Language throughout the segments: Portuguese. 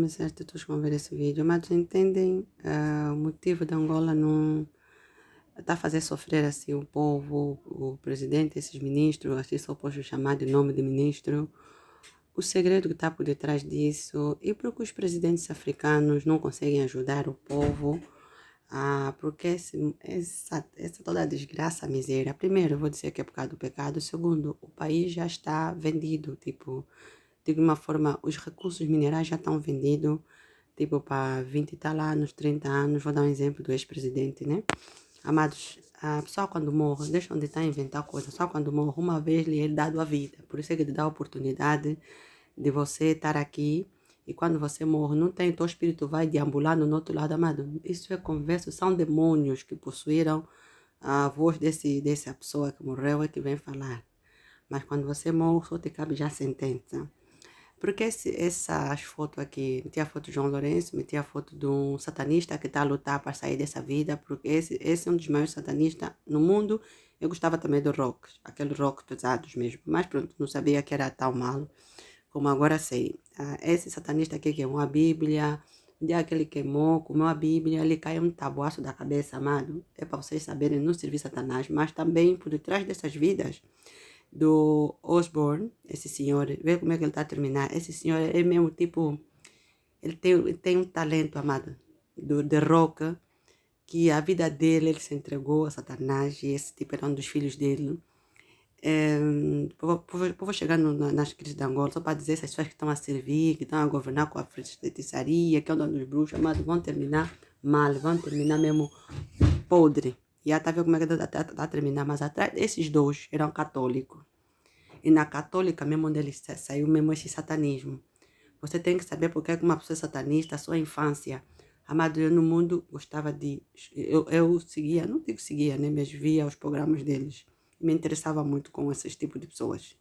me certos vão ver esse vídeo, mas entendem o motivo da Angola não está a fazer sofrer assim o povo, o presidente, esses ministros, assim só posso chamar de nome de ministro, o segredo que está por detrás disso e porque os presidentes africanos não conseguem ajudar o povo, porque essa toda a desgraça, a miséria, primeiro eu vou dizer que é por causa do pecado, segundo, o país já está vendido, tipo, de alguma forma, os recursos minerais já estão vendidos, tipo, para 20 e tal anos, 30 anos. Vou dar um exemplo do ex-presidente, né? Amados, a pessoa quando morre, deixa de estar a inventar coisas. Só quando morre, uma vez lhe é dado a vida. Por isso é que te dá a oportunidade de você estar aqui. E quando você morre, não tem, teu espírito vai deambular no outro lado, amado. Isso é conversa, são demônios que possuíram a voz dessa pessoa que morreu é que vem falar. Mas quando você morre, só te cabe já a sentença. Porque essas fotos aqui, meti a foto de João Lourenço, meti a foto de um satanista que está a lutar para sair dessa vida, porque esse é um dos maiores satanistas no mundo. Eu gostava também do rock, aqueles rock pesados mesmo, mas pronto, não sabia que era tão mal como agora sei. Esse satanista aqui queimou a Bíblia, um dia que ele queimou, comeu a Bíblia, ele caiu um tabuaço da cabeça, amado. É para vocês saberem, não servir Satanás, mas também por detrás dessas vidas do Osborne, esse senhor, vê como é que ele está a terminar. Esse senhor é mesmo tipo, ele tem um talento, amado, de rock, que a vida dele, ele se entregou a Satanás, e esse tipo era um dos filhos dele. Vou chegar nas crises de Angola, só para dizer essas pessoas que estão a servir, que estão a governar com a feitiçaria, que andam dos bruxos, amado, vão terminar mal, vão terminar mesmo podre. E já está vendo como é que está a terminar, mas atrás desses dois eram católicos. E na católica mesmo, onde ele saiu mesmo esse satanismo. Você tem que saber porque é que uma pessoa é satanista, a sua infância. Amado, eu no mundo gostava de... Eu seguia, não digo seguia, né? Mas via os programas deles. Me interessava muito com esses tipos de pessoas.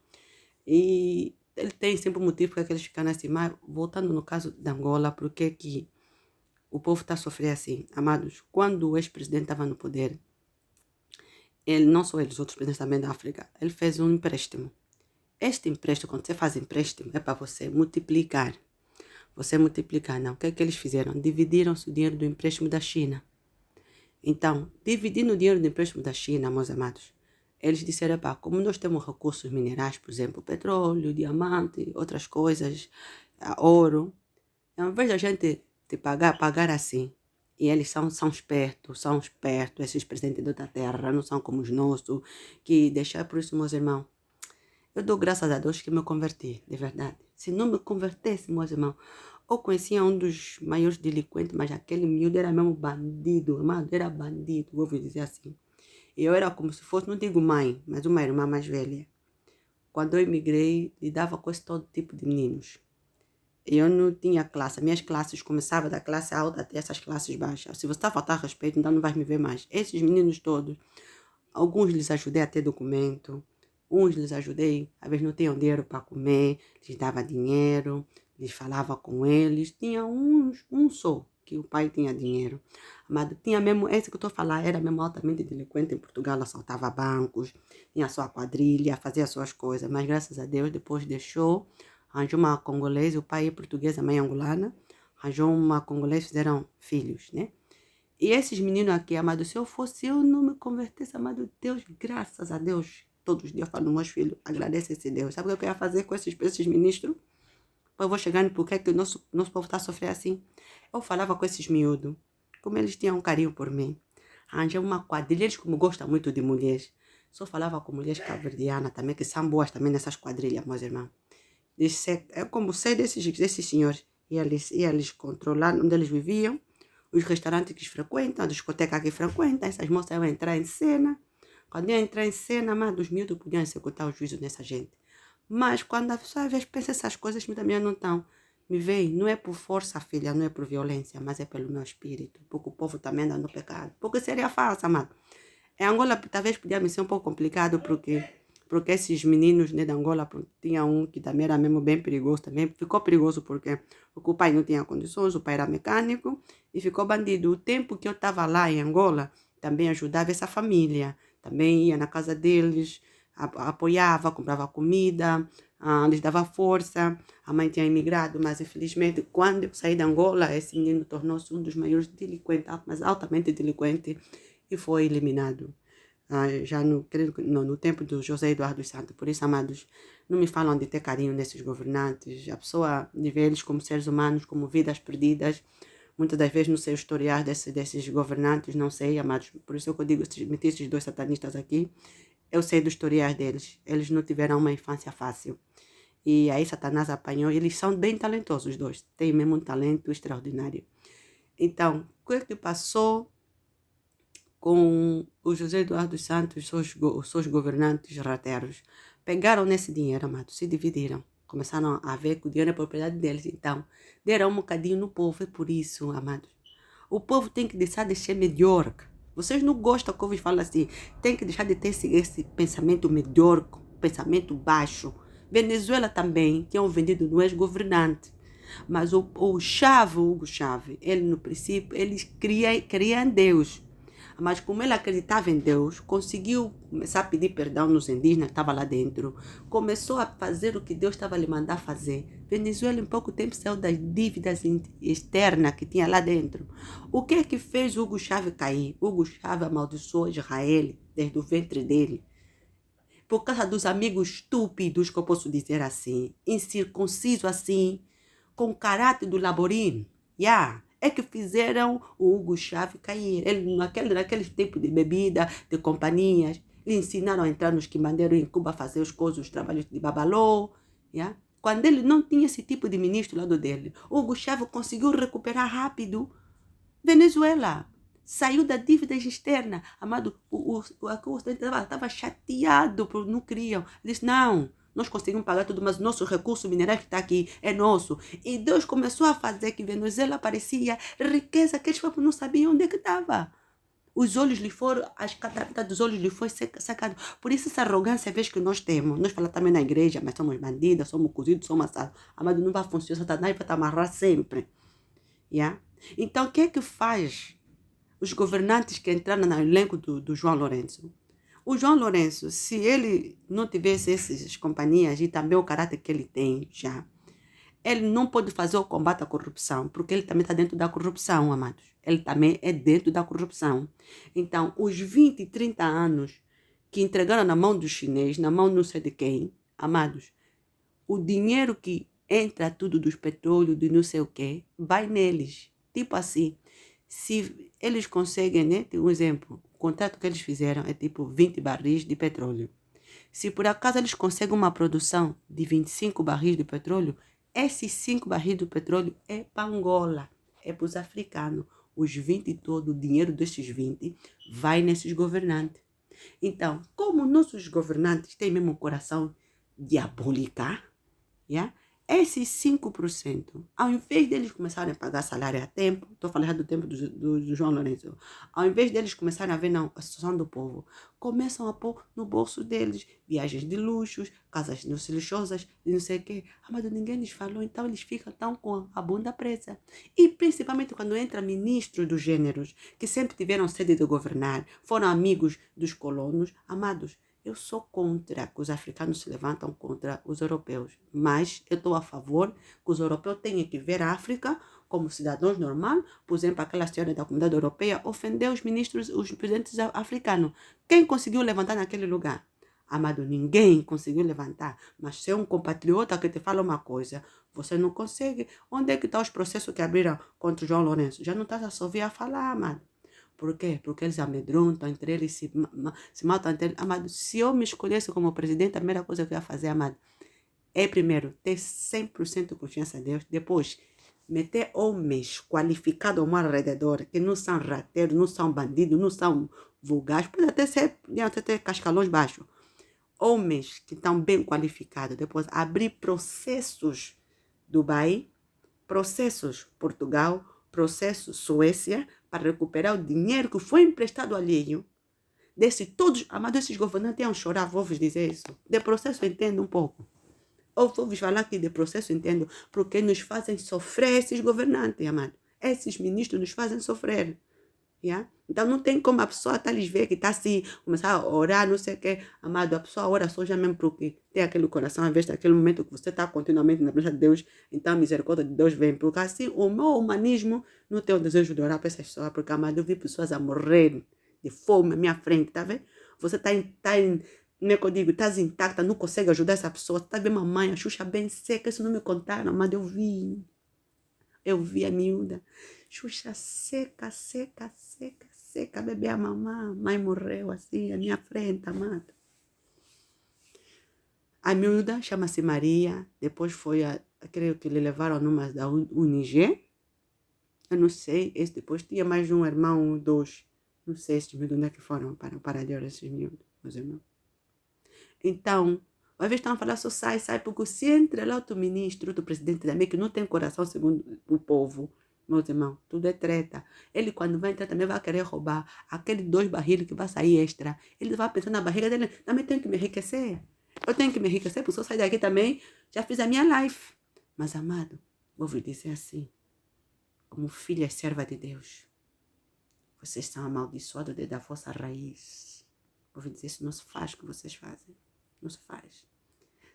E ele tem sempre um motivo porque eles ficam assim. Mas voltando no caso de Angola, por que o povo está a sofrer assim? Amados, quando o ex-presidente estava no poder, ele, não só ele, os outros presidentes também da África, ele fez um empréstimo. Este empréstimo, quando você faz empréstimo, é para você multiplicar. Você multiplicar, não. O que é que eles fizeram? Dividiram-se o dinheiro do empréstimo da China. Então, dividindo o dinheiro do empréstimo da China, meus amados, eles disseram, pá, como nós temos recursos minerais, por exemplo, petróleo, diamante, outras coisas, ouro, ao invés da gente te pagar assim, e eles são espertos, esses presidentes da terra, não são como os nossos, que deixar por isso, meus irmãos. Eu dou graças a Deus que me converti, de verdade. Se não me convertesse, meus irmãos, eu conhecia um dos maiores delinquentes, mas aquele miúdo era mesmo bandido, amado, era bandido, vou dizer assim. E eu era como se fosse, não digo mãe, mas uma irmã mais velha. Quando eu emigrei, lidava com esse todo tipo de meninos. Eu não tinha classe, minhas classes começavam da classe alta até essas classes baixas. Se você está a faltar respeito, então não vai me ver mais. Esses meninos todos, alguns lhes ajudei a ter documento, uns lhes ajudei, às vezes não tinham dinheiro para comer, lhes dava dinheiro, lhes falava com eles. Tinha um só, que o pai tinha dinheiro. Mas tinha mesmo, esse que eu estou a falar, era mesmo altamente delinquente em Portugal, assaltava bancos, tinha a sua quadrilha, fazia as suas coisas. Mas graças a Deus, depois deixou, arranjou uma congolesa, o pai é português, a mãe é angolana, arranjou uma congolesa, fizeram filhos, né? E esses meninos aqui, amado, se eu fosse, eu não me convertesse, amado Deus, graças a Deus. Todos os dias eu falo, meus filhos, agradece esse Deus. Sabe o que eu ia fazer com esses ministros? Eu vou chegando, por que o nosso povo está a sofrer assim? Eu falava com esses miúdos, como eles tinham um carinho por mim. Arranjei uma quadrilha, eles como gostam muito de mulheres. Só falava com mulheres cabo-verdianas também, que são boas também nessas quadrilhas, meus irmãos. É como sei desses senhores. Ia eles controlar onde eles viviam, os restaurantes que eles frequentam, a discoteca que frequentam, essas moças iam entrar em cena. Quando iam entrar em cena, mais dos miúdos podiam executar o juízo nessa gente. Mas quando a pessoa às vezes pensa essas coisas, também não estão. Me veem, não é por força, filha, não é por violência, mas é pelo meu espírito. Porque o povo também anda no pecado. Porque seria fácil, amado. Em Angola, talvez podia me ser um pouco complicado, porque esses meninos, né, de Angola, tinha um que também era mesmo bem perigoso também. Ficou perigoso porque o pai não tinha condições, o pai era mecânico e ficou bandido. O tempo que eu estava lá em Angola, também ajudava essa família. Também ia na casa deles, apoiava, comprava comida, lhes dava força, a mãe tinha imigrado, mas infelizmente quando eu saí de Angola, esse menino tornou-se um dos maiores delinquentes, mas altamente delinquente, e foi eliminado. Já no tempo do José Eduardo dos Santos. Por isso, amados, não me falam de ter carinho nesses governantes. A pessoa de ver eles como seres humanos, como vidas perdidas. Muitas das vezes, no seu historial desses governantes, não sei, amados. Por isso que eu digo, meti esses dois satanistas aqui. Eu sei do historial deles. Eles não tiveram uma infância fácil. E aí Satanás apanhou. Eles são bem talentosos, os dois. Têm mesmo um talento extraordinário. Então, o que é que passou com o José Eduardo dos Santos, os seus governantes rateros? Pegaram nesse dinheiro, amado, se dividiram. Começaram a ver que o dinheiro é propriedade deles. Então, deram um bocadinho no povo. É por isso, amados. O povo tem que deixar de ser medíocre. Vocês não gostam que eu falo assim. Tem que deixar de ter esse pensamento medíocre, pensamento baixo. Venezuela também tinham vendido no ex-governante. Mas o Hugo Chávez, ele no princípio, ele cria em Deus. Mas como ele acreditava em Deus, conseguiu começar a pedir perdão nos indígenas que estavam lá dentro. Começou a fazer o que Deus estava lhe mandando fazer. Venezuela em pouco tempo saiu das dívidas externas que tinha lá dentro. O que é que fez Hugo Chávez cair? Hugo Chávez amaldiçoou Israel desde o ventre dele. Por causa dos amigos estúpidos, que eu posso dizer assim, incircunciso assim, com o caráter do Laborim. É que fizeram o Hugo Chávez cair. Ele, naquele tipo de bebida, de companhias, lhe ensinaram a entrar nos quimbandeiros em Cuba, fazer os trabalhos de babalô. Quando ele não tinha esse tipo de ministro ao lado dele, o Hugo Chávez conseguiu recuperar rápido Venezuela. Saiu da dívida externa. Amado, o Ocidente estava chateado por não queriam. Ele disse, não, nós conseguimos pagar tudo, mas nosso recurso mineral que está aqui é nosso. E Deus começou a fazer que Venezuela parecia riqueza que eles não sabiam onde é que estava. Os olhos lhe foram, as cataratas dos olhos lhe foi sacado. Por isso essa arrogância, vez que nós temos. Nós falamos também na igreja, mas somos bandidas, somos cozidos, somos assados. Amado, não vai funcionar, Satanás vai te amarrar sempre. Então, o que é que faz os governantes que entraram no elenco do João Lourenço? O João Lourenço, se ele não tivesse essas companhias e também o caráter que ele tem já, ele não pode fazer o combate à corrupção, porque ele também está dentro da corrupção, amados. Ele também é dentro da corrupção. Então, os 20, 30 anos que entregaram na mão dos chineses, na mão não sei de quem, amados, o dinheiro que entra tudo dos petróleos, de não sei o quê, vai neles. Tipo assim, se eles conseguem, né? Tem um exemplo, o contrato que eles fizeram é tipo 20 barris de petróleo. Se por acaso eles conseguem uma produção de 25 barris de petróleo, esses 5 barris de petróleo é para Angola, é para os africanos. Os 20 todo, o dinheiro desses 20 vai nesses governantes. Então, como nossos governantes têm mesmo um coração diabólico, esses 5%, ao invés deles começarem a pagar salário a tempo, estou falando do tempo do João Lourenço, ao invés deles começarem a ver não, a situação do povo, começam a pôr no bolso deles viagens de luxos, casas luxuosas, e não sei o quê. Mas ninguém lhes falou, então eles ficam tão com a bunda presa. E principalmente quando entra ministros dos gêneros, que sempre tiveram sede de governar, foram amigos dos colonos, amados, eu sou contra que os africanos se levantam contra os europeus, mas eu estou a favor que os europeus tenham que ver a África como cidadãos normais. Por exemplo, aquela senhora da comunidade europeia ofendeu os ministros, os presidentes africanos. Quem conseguiu levantar naquele lugar? Amado, ninguém conseguiu levantar, mas se é um compatriota que te fala uma coisa, você não consegue. Onde é que estão os processos que abriram contra o João Lourenço? Já não está a só ouvir a falar, amado. Por quê? Porque eles amedrontam entre eles, se matam entre eles. Amado, se eu me escolhesse como presidente, a primeira coisa que eu ia fazer, amado, é primeiro ter 100% de confiança em Deus. Depois, meter homens qualificados ao meu alrededor, que não são rateiros, não são bandidos, não são vulgares, pode até ter cascalões baixos. Homens que estão bem qualificados. Depois, abrir processos Dubai, processos Portugal, processos Suécia, para recuperar o dinheiro que foi emprestado alheio. Todos, amados, esses governantes iam chorar, vou-vos dizer isso. De processo eu entendo um pouco. Ou vou-vos falar que de processo eu entendo, porque nos fazem sofrer esses governantes, amados. Esses ministros nos fazem sofrer. Yeah? Então não tem como a pessoa tá lhes ver que está assim, começar a orar, não sei o quê. Amado, a pessoa ora só já mesmo porque tem aquele coração, às vezes naquele momento que você está continuamente na presença de Deus, então a misericórdia de Deus vem. Porque assim, o meu humanismo não tem o desejo de orar para essas pessoas, porque, amado, eu vi pessoas a morrer de fome na minha frente, tá vendo? Você como é que eu digo, estás intacta, não consegue ajudar essa pessoa, tá vendo mamãe, a Xuxa bem seca, isso não me contaram, amado, eu vi a miúda. Xuxa seca, seca, seca, seca. Bebê a mamãe. Mãe morreu assim, à minha frente, amado. A miúda chama-se Maria. Depois creio que lhe levaram numa da UNIG. Eu não sei. Esse depois tinha mais um irmão, dois. Não sei esses miúdos onde é que foram para de orar esses miúdos, meus irmãos. Então, uma vez estão a falar só sai, porque se entra lá outro ministro, outro presidente também, que não tem coração segundo o povo, meus irmãos, tudo é treta. Ele, quando vai entrar, também vai querer roubar aqueles 2 barris que vai sair extra. Ele vai pensar na barriga dele, também tenho que me enriquecer. Eu tenho que me enriquecer, porque se eu sair daqui também, já fiz a minha life. Mas, amado, vou vos dizer assim, como filha e serva de Deus, vocês são amaldiçoados desde a vossa raiz. Vou vos dizer, isso não se faz o que vocês fazem. Não se faz.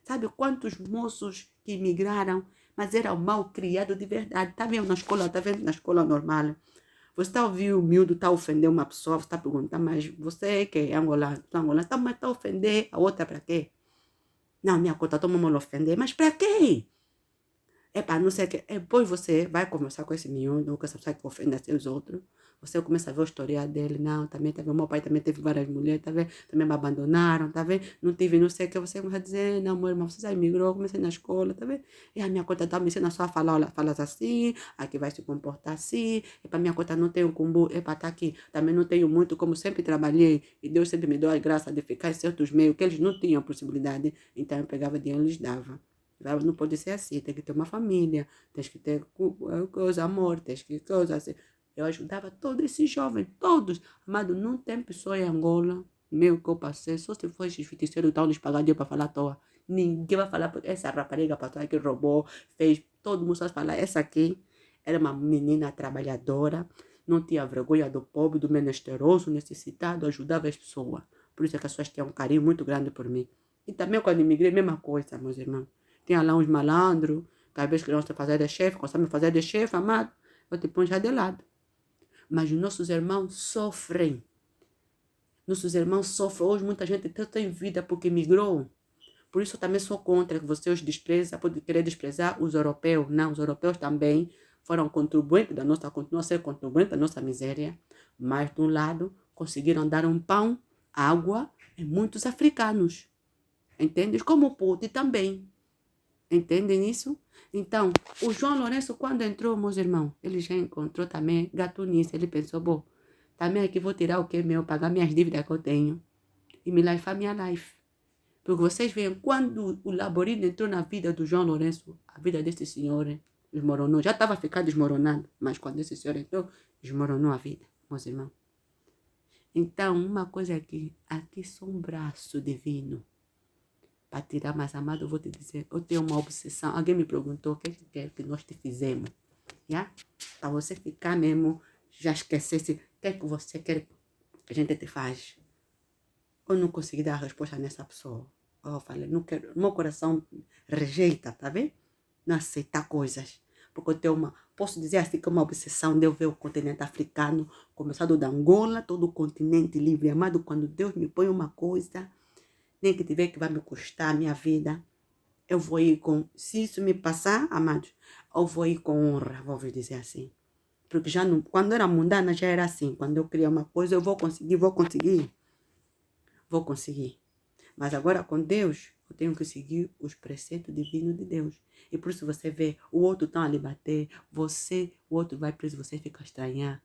Sabe quantos moços que imigraram, mas eram mal criados de verdade? Tá vendo na escola, tá vendo na escola normal? Você está ouvindo o miúdo, está ofendendo uma pessoa, você está perguntando, mas você que é angolano, tá, mas está ofender a outra para quê? Não, minha conta, todo mundo ofender, mas para quê? É para não ser que. Depois você vai conversar com esse miúdo, com essa pessoa que ofende assim os outros. Você começa a ver a história dele. Não, também teve. Meu pai também teve várias mulheres, tá vendo? Também me abandonaram, tá vendo? Não tive, não sei o que. Você começa a dizer, não, meu irmão, você já imigrou, comecei na escola, tá vendo? E a minha conta tá me ensina só a falar, olha, falas assim, aqui vai se comportar assim. E para minha conta não tenho como, é para estar aqui. Também não tenho muito, como sempre trabalhei. E Deus sempre me deu a graça de ficar em certos meios que eles não tinham possibilidade. Então eu pegava dinheiro e lhes dava. Não pode ser assim, tem que ter uma família, tens que ter coisa, amor, tens que coisa assim. Eu ajudava todos esses jovens, todos. Amado, não tem pessoa em Angola, meu que eu passei, só se for esses feiticeiros estão lhes pagando dinheiro para falar à toa. Ninguém vai falar, porque essa rapariga passou que roubou, fez, todo mundo só falar, essa aqui era uma menina trabalhadora, não tinha vergonha do pobre, do menesteroso, necessitado, ajudava as pessoas. Por isso é que as pessoas tinham um carinho muito grande por mim. E também quando imigrei, mesma coisa, meus irmãos. Tinha lá uns malandros, que às vezes queriam fazer de chefe, começaram a fazer de chefe, amado, eu te ponho já de lado. Mas os nossos irmãos sofrem. Nossos irmãos sofrem. Hoje muita gente tem vida porque migrou. Por isso eu também sou contra que você os despreza, pode querer desprezar os europeus. Não, os europeus também foram contribuintes da nossa, continuam a ser contribuintes da nossa miséria. Mas, de um lado, conseguiram dar um pão, água a muitos africanos. Entendes? Como o Putin também. Entendem isso? Então, o João Lourenço, quando entrou, meus irmãos, ele já encontrou também gatunice. Ele pensou, bom, também aqui vou tirar o que é meu, pagar minhas dívidas que eu tenho e me lifear minha life. Porque vocês veem, quando o Laborino entrou na vida do João Lourenço, a vida desse senhor desmoronou. Já estava ficando desmoronado, mas quando esse senhor entrou, desmoronou a vida, meus irmãos. Então, uma coisa aqui só um braço divino. Para tirar, mais amado, eu vou te dizer, eu tenho uma obsessão. Alguém me perguntou o que quer que nós te fizemos. Yeah? Para você ficar mesmo, já esquecesse o que é que você quer que a gente te faz. Eu não consegui dar a resposta nessa pessoa. Eu falei, não quero, meu coração rejeita, tá vendo? Não aceitar coisas. Porque eu tenho posso dizer assim que é uma obsessão de eu ver o continente africano, começando da Angola, todo o continente livre, amado, quando Deus me põe uma coisa, nem que tiver que vai me custar a minha vida, eu vou ir com, se isso me passar, amados, eu vou ir com honra, vou dizer assim. Porque já não, quando era mundana já era assim, quando eu queria uma coisa, eu vou conseguir. Mas agora com Deus, eu tenho que seguir os preceitos divinos de Deus. E por isso você vê, o outro está a lhe bater, o outro vai preso, você fica a estranhar.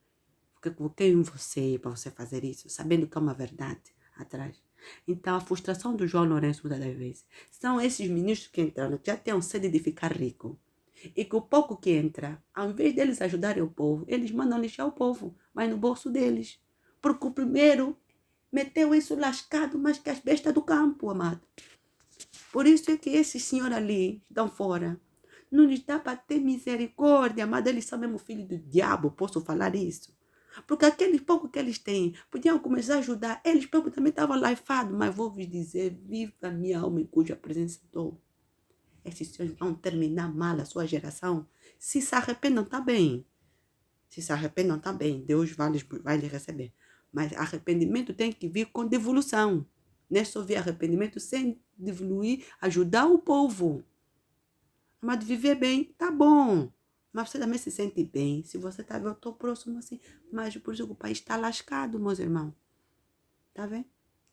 Porque quem você para você fazer isso, sabendo que é uma verdade atrás. Então, a frustração do João Lourenço, muitas das vezes, são esses ministros que entraram, que já têm sede de ficar rico. E que o pouco que entra, ao invés deles ajudarem o povo, eles mandam lixar o povo, mas no bolso deles. Porque o primeiro meteu isso lascado, mas que as bestas do campo, amado. Por isso é que esses senhores ali estão fora. Não lhes dá para ter misericórdia, amado. Eles são mesmo filhos do diabo, posso falar isso? Porque aquele pouco que eles têm, podiam começar a ajudar. Eles próprios também estavam laifados, mas vou vos dizer, viva minha alma em cuja presença estou. Esses senhores vão terminar mal a sua geração. Se arrependam, está bem. Se se arrependam, está bem. Deus vai lhe receber. Mas arrependimento tem que vir com devolução. Não é só vir arrependimento sem devoluir, ajudar o povo. Mas de viver bem, tá bom. Mas você também se sente bem. Se você tá vendo, eu tô próximo assim. Mas por isso que o país está lascado, meus irmãos. Tá vendo?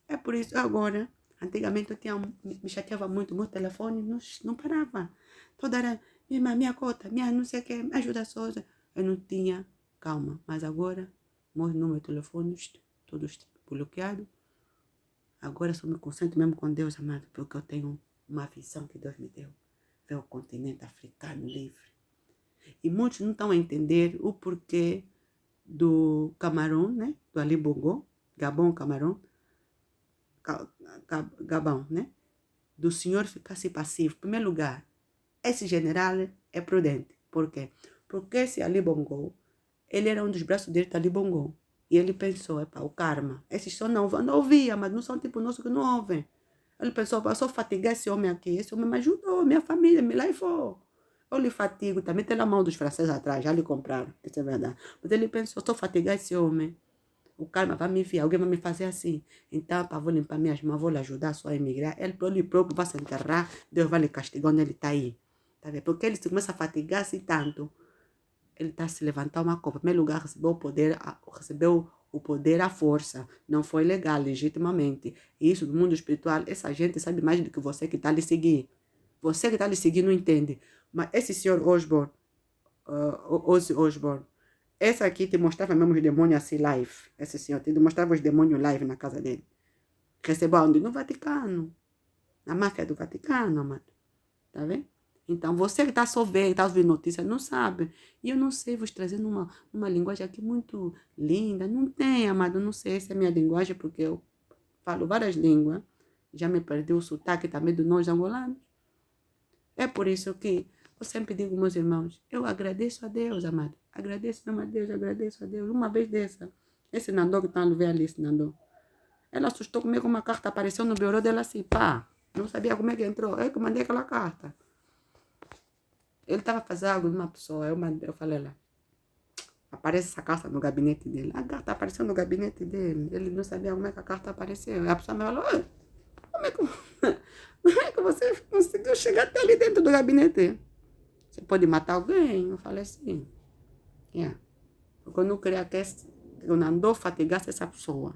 É por isso agora. Antigamente eu tinha, me chateava muito, meu telefone não parava. Toda hora, minha cota, minha não sei o que, me ajuda só. Eu não tinha calma. Mas agora, meus números de telefone, todos bloqueados. Agora só me concentro mesmo com Deus, amado, porque eu tenho uma visão que Deus me deu. Ver o continente africano livre. E muitos não estão a entender o porquê do Camarão, né? Do Ali Bongo, Gabão, Camarão, Gabão, né? Do senhor ficar-se passivo. Em primeiro lugar, esse general é prudente. Por quê? Porque esse Ali Bongo, ele era um dos braços direitos do Ali Bongo. E ele pensou, o karma. Esses só não ouvia, mas não são tipo nosso que não ouvem. Ele pensou, eu só fatigar esse homem aqui. Esse homem me ajudou, minha família me levou. Eu lhe fatigo, também tem a mão dos franceses atrás, já lhe compraram, isso é verdade. Mas ele pensou, só fatigar esse homem. O karma vai me enviar, alguém vai me fazer assim. Então, vou limpar minhas mãos, vou lhe ajudar só a emigrar. Ele próprio vai se enterrar, Deus vai lhe castigar onde ele está aí. Tá vendo? Porque ele se começa a fatigar-se tanto, ele está a se levantar uma copa. Em primeiro lugar, recebeu o poder à força. Não foi legal, legitimamente. E isso, no mundo espiritual, essa gente sabe mais do que você que está a lhe seguir. Você que está a lhe seguir não entende. Mas esse senhor Osborne, Ozzy Osborne, essa aqui te mostrava mesmo os demônios assim live. Esse senhor te mostrava os demônios live na casa dele. Recebeu onde? No Vaticano. Na máfia do Vaticano, amado. Tá vendo? Então, você que está só vendo, está ouvindo notícias, não sabe. E eu não sei vos trazendo uma linguagem aqui muito linda. Não tem, amado, não sei. Essa é a minha linguagem, porque eu falo várias línguas. Já me perdi o sotaque também do nós angolanos. É por isso que eu sempre digo, meus irmãos, eu agradeço a Deus, amado. Agradeço a Deus, agradeço a Deus. Uma vez dessa, esse Nandô que está a ver ali, esse Nandô. Ela assustou comigo, uma carta apareceu no bureau dela assim, pá. Não sabia como é que entrou. Eu que mandei aquela carta. Ele estava fazendo algo de uma pessoa. Eu falei lá. Aparece essa carta no gabinete dele. A carta apareceu no gabinete dele. Ele não sabia como é que a carta apareceu. E a pessoa me falou, como é que você conseguiu chegar até ali dentro do gabinete? Você pode matar alguém? Eu falei assim. Yeah. Porque eu não queria que o Nandô fatigasse essa pessoa.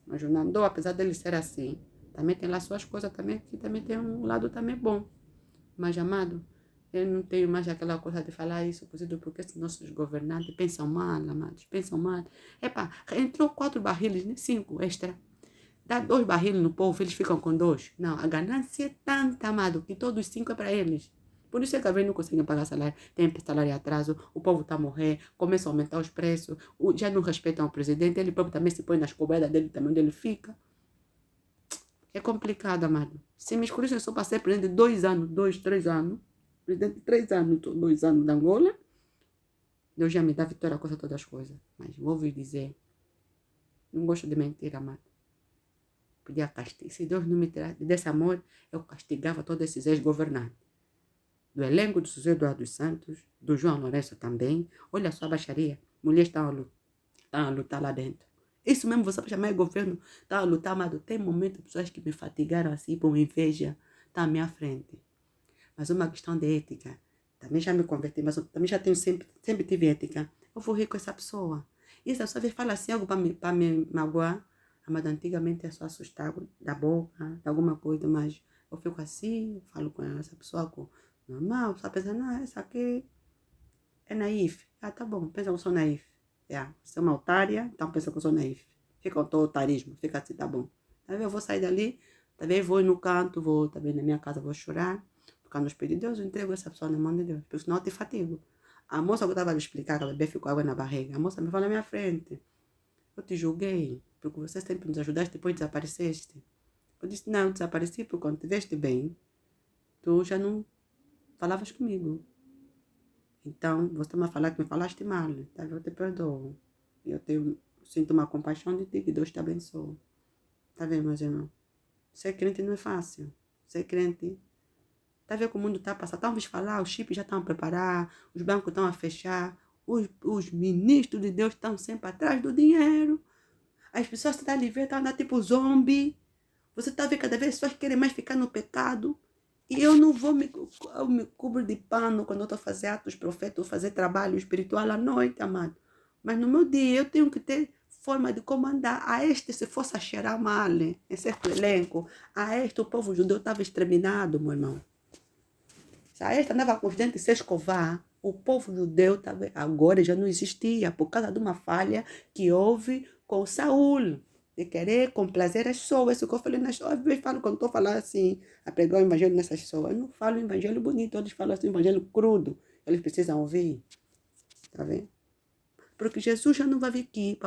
Mas o Nandô, apesar dele ser assim, também tem lá suas coisas também, que também tem um lado também bom. Mas, amado, eu não tenho mais aquela coisa de falar isso, porque esses nossos governantes pensam mal, amados, pensam mal. Epa, entrou 4 barris, né? 5 extra. Dá 2 barris no povo, eles ficam com 2. Não, a ganância é tanta, amado, que todos os 5 é para eles. Por isso é que a vez não conseguem pagar salário, tem salário atraso, o povo está a morrer, começa a aumentar os preços, já não respeitam o presidente, ele próprio também se põe nas cobradas dele também, onde ele fica. É complicado, amado. Se me escolhessem só para ser presidente de 2 anos, 2, 3 anos, presidente de 3 anos, 2 anos da Angola, Deus já me dá vitória com todas as coisas. Mas vou vos dizer, não gosto de mentir, amado. Podia castigar. Se Deus não me desse amor, eu castigava todos esses ex-governantes. Do elenco do José Eduardo dos Santos, do João Lourenço também. Olha só a baixaria. Mulheres estão a lutar lá dentro. Isso mesmo, você vai chamar governo, está a lutar, mas tem momentos, pessoas que me fatigaram assim, por inveja, está à minha frente. Mas uma questão de ética. Também já me converti, mas eu também já tenho sempre tive ética. Eu vou rir com essa pessoa. E essa pessoa fala assim, algo para me magoar. Mas antigamente eu só assustava da boca, de alguma coisa, mas eu fico assim, falo com essa pessoa normal, só pensa, não, essa aqui é naif. Ah, tá bom, pensa que eu sou naif. Você é uma otária, então pensa que eu sou naif. Fica o teu otarismo, fica assim, tá bom. Talvez eu vou sair dali, talvez vou ir no canto, vou também na minha casa, vou chorar. Porque nos pedi Deus, eu entrego essa pessoa na mão de Deus, porque senão eu te fatigo. A moça que eu estava a explicar que a bebê ficou água na barriga, a moça me falou na minha frente. Eu te julguei, porque você sempre nos ajudaste, depois desapareceste. Eu disse, não, eu desapareci porque quando te veste bem, tu já não falavas comigo. Então, você me falar que me falaste mal, tá? Eu te perdoo. Sinto uma compaixão de ti, que Deus te abençoe. Tá vendo, meus irmãos? Ser crente não é fácil. Ser crente... Tá vendo como o mundo está a passar? Estão a falar, os chips já estão a preparar, os bancos estão a fechar, os ministros de Deus estão sempre atrás do dinheiro. As pessoas que estão ali ver, estão a andar tipo zombie. Você está vendo cada vez as pessoas querem mais ficar no pecado. E eu não vou eu me cubro de pano quando eu estou a fazer atos proféticos, fazer trabalho espiritual à noite, amado. Mas no meu dia eu tenho que ter forma de comandar. A este, se fosse a cheirar mal, em certo elenco, a este o povo judeu estava exterminado, meu irmão. Se a este andava com os dentes sem escovar, o povo judeu agora já não existia, por causa de uma falha que houve com Saul, de querer complazer as pessoas. Isso que eu falei nas pessoas, às vezes falo quando estou falando assim, a pregar o evangelho nessas pessoas. Eu não falo o evangelho bonito, eles falam assim, o evangelho crudo. Eles precisam ouvir. Tá vendo? Porque Jesus já não vai vir aqui,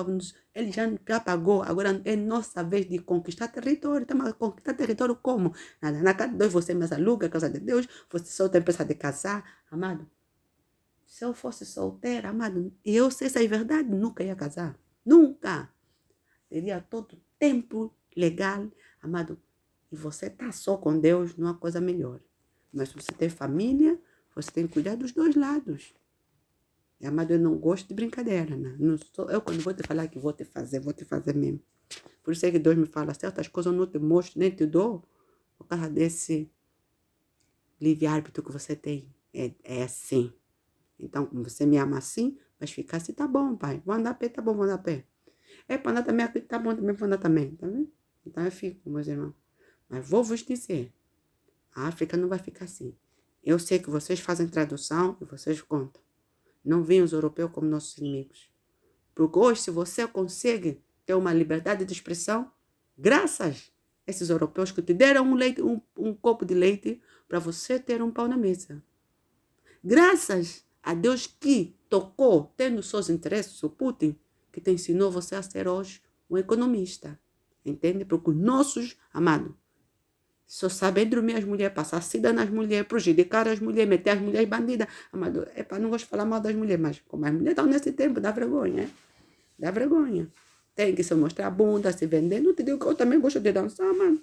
ele já pagou, agora é nossa vez de conquistar território. Estamos a conquistar território como? Na casa de Deus você mais aluga a casa de Deus, você só tem pressa de casar, amado. Se eu fosse solteira, amado, e eu sei essa é verdade, nunca ia casar. Nunca. Teria todo tempo legal, amado. E você tá só com Deus, não há coisa melhor. Mas se você tem família, você tem que cuidar dos dois lados. Amado, eu não gosto de brincadeira, né? Não sou, eu quando vou te falar que vou te fazer mesmo. Por isso é que Deus me fala, certas coisas eu não te mostro, nem te dou, por causa desse livre-árbitro que você tem. É assim. Então, como você me ama assim, vai ficar assim, tá bom, pai. Vou andar a pé, tá bom, vou andar a pé. É para andar também aqui, tá bom, também vou andar também, tá vendo? Então eu fico, meus irmãos. Mas vou vos dizer, a África não vai ficar assim. Eu sei que vocês fazem tradução e vocês contam. Não veem os europeus como nossos inimigos. Porque hoje, se você consegue ter uma liberdade de expressão, graças a esses europeus que te deram um copo de leite para você ter um pão na mesa. Graças a Deus que tocou, tendo seus interesses, o Putin, que te ensinou você a ser hoje um economista. Entende? Porque os nossos, amado, só sabem dormir as mulheres, passar sida nas mulheres, prejudicar as mulheres, meter as mulheres bandidas. Amado, não gosto de falar mal das mulheres, mas como as mulheres estão nesse tempo, dá vergonha, dá vergonha. Tem que se mostrar a bunda, se vender. Não te digo que eu também gosto de dançar, mano.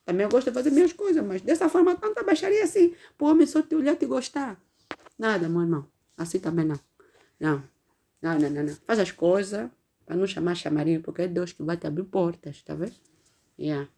Também gosto de fazer minhas coisas, mas dessa forma tanta baixaria assim, pro homem só te olhar e te gostar. Nada, meu irmão. Assim também não. Não. Faz as coisas para não chamar chamarinho, porque é Deus que vai te abrir portas, tá vendo? Yeah.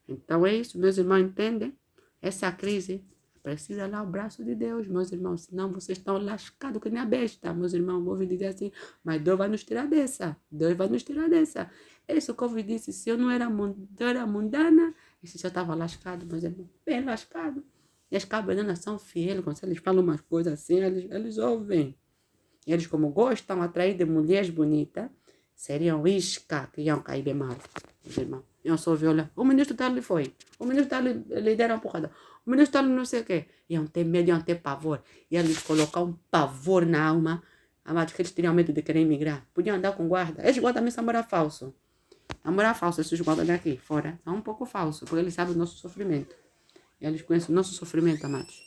Então é isso, meus irmãos, entendem? Essa crise precisa lá o braço de Deus, meus irmãos, senão vocês estão lascados que nem a besta, meus irmãos. Vou dizer assim, mas Deus vai nos tirar dessa. Deus vai nos tirar dessa. É isso que eu disse, se eu não era mundana, esse já estava lascado, meus irmãos, bem lascado. E as cabeças são fiéis, quando eles falam umas coisas assim, eles ouvem. Eles, como gostam, atraídos de mulheres bonitas, seriam isca que iam cair de mal, meus irmãos. Iam só violar. O ministro tal ali foi. O ministro tal lhe deram uma porrada. O ministro tal não sei o quê. Iam ter medo, iam ter pavor. Iam lhes colocar um pavor na alma. Amados, que eles teriam medo de querer emigrar. Podiam andar com guarda. Esses guardas também são morar falso. Namorar falso, esses guardas daqui, fora. São um pouco falso, porque eles sabem o nosso sofrimento. Eles conhecem o nosso sofrimento, amados.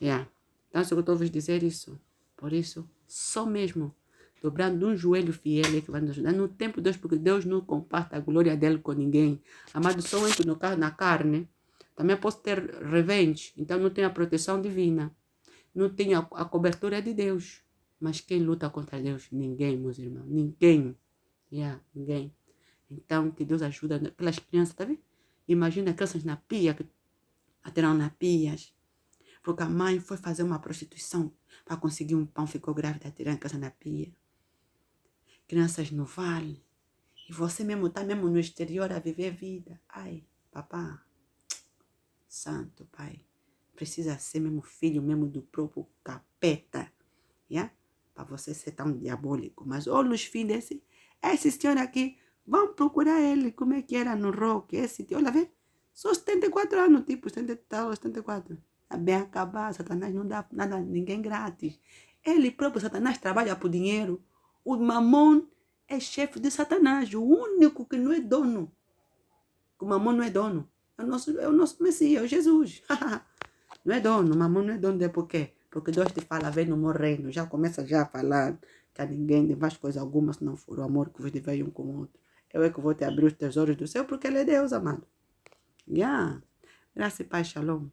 Yeah. Então, se eu estou a vos dizer isso, por isso, só mesmo dobrando um joelho fiel é que vai nos ajudar. No tempo de Deus, porque Deus não comparta a glória dele com ninguém. Amado, só entro no carro, na carne. Também posso ter revenge. Então não tenho a proteção divina. Não tenho a cobertura de Deus. Mas quem luta contra Deus? Ninguém, meus irmãos. Ninguém. Ninguém. Então, que Deus ajuda aquelas crianças, tá vendo? Imagina crianças na pia, que atiram na pias. Porque a mãe foi fazer uma prostituição para conseguir um pão, ficou grávida, tirando a criança na pia. Crianças no vale. E você mesmo está mesmo no exterior a viver vida. Ai, papá, santo pai, precisa ser mesmo filho mesmo do próprio capeta. Yeah? Para você ser tão diabólico. Mas olha os filhos esse senhor aqui, vão procurar ele, como é que era no rock. Esse, olha, vê, só 74 anos, tipo, 74. Tá bem acabar, Satanás não dá nada, ninguém grátis. Ele próprio, Satanás, trabalha por dinheiro. O Mamon é chefe de Satanás, o único que não é dono. O Mamon não é dono. É o nosso Messias, é o Jesus. Não é dono, o Mamon não é dono de por quê? Porque Deus te fala, vem no meu reino. Já começa já a falar que a ninguém, de mais coisa alguma, se não for o amor que vos divide um com o outro. Eu é que vou te abrir os tesouros do céu, porque Ele é Deus, amado. Yeah. Graça e paz, shalom.